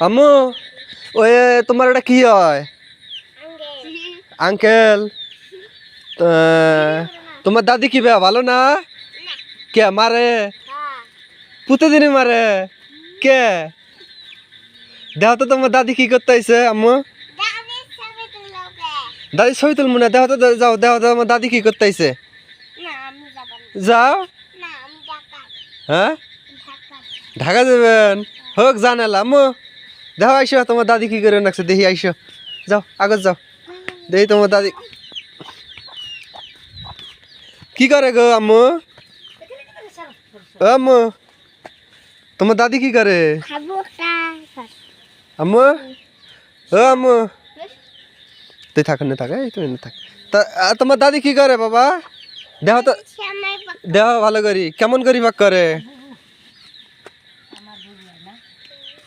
আম্মু ওই তোমার এটা কি হয়? আঙ্কেল। তোমার দাদি কি ভালো না? কে মারে? প্রতিদিনই মারে। কে দেখো তো তোমার দাদি কি করতে আইছে? আম্মু দাদি ছবি তুলবো না, দেখো তো, যাও দেখো তো আমার দাদি কি করতে আইছে। যাও। হ্যাঁ ঢাকা যাবেন? হোক জানালা আম্মু দেখো আইসো তোমার দাদি কি করে রাখছে, দেখি আইসো, যাও আগত যাও, দেখি তোমার দাদি কি করে গো। আম্মু ও আম্মু তোমার দাদি কি করে? আম্মু ও আম্মু তুই থাক না, থাকে তুমি না থাক। তা তোমার দাদি কি করে বাবা? দেখো তো, দেখো ভালো করি কেমন করি পাক করে।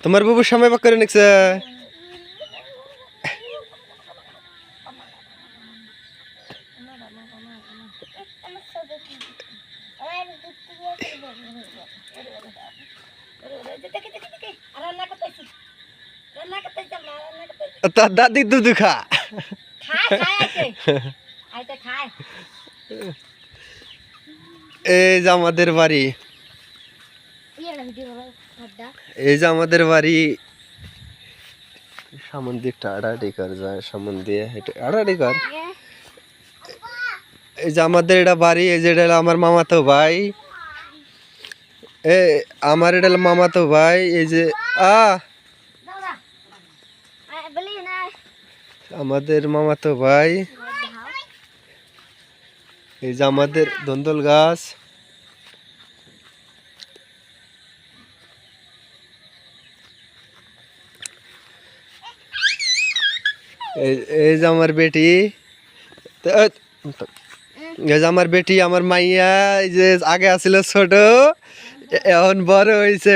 তোমার বুবুর সময় পাক করে নিচ্ছে। তার দাদি দুধ খা। এই যে আমাদের বাড়ি, এই যে আমাদের বাড়ি সামন দিয়ে একটা আড়াআড়ি কর যায়, সামন দিয়ে আড়াআড়ি কর। এই যে আমাদের এটা বাড়ি, এই যে এটা আমার মামাতো ভাই, আমার এটা মামাতো ভাই। এই যে আমাদের মামাতো ভাই। এই যে আমাদের ধন্দল গাছ। এই যে আমার বেটি, এই যে আমার বেটি, আমার মাইয়া। এই যে আগে আসছিল ছোট, এখন বড় হয়েছে,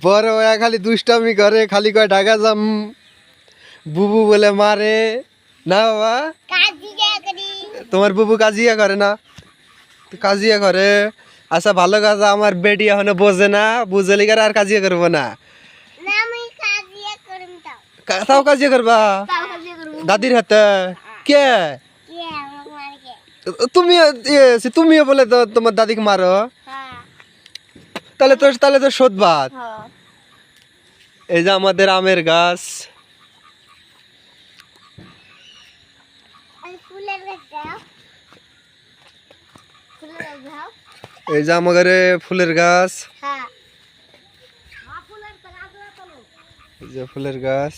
বড় হইয়া খালি দুষ্টামি করে, খালি কয় ঢাকা যাম, বুবু বলে মারে না বাবা। তোমার বুবু কাজিয়া করে না? কাজিয়া করে। আচ্ছা ভালো কাজ, আমার বেটি এখনো বোঝে না, বুঝলি আর কাজিয়া করবো না। তাও কাজিয়া করবা দাদির হাতে? কে তুমি? তুমিও বলে তো তোমার দাদিকে মারো? তাহলে তো শোধবাদ। এই যে আমাদের আমের গাছ, এই যে আমাদের ফুলের গাছ, এই যে ফুলের গাছ।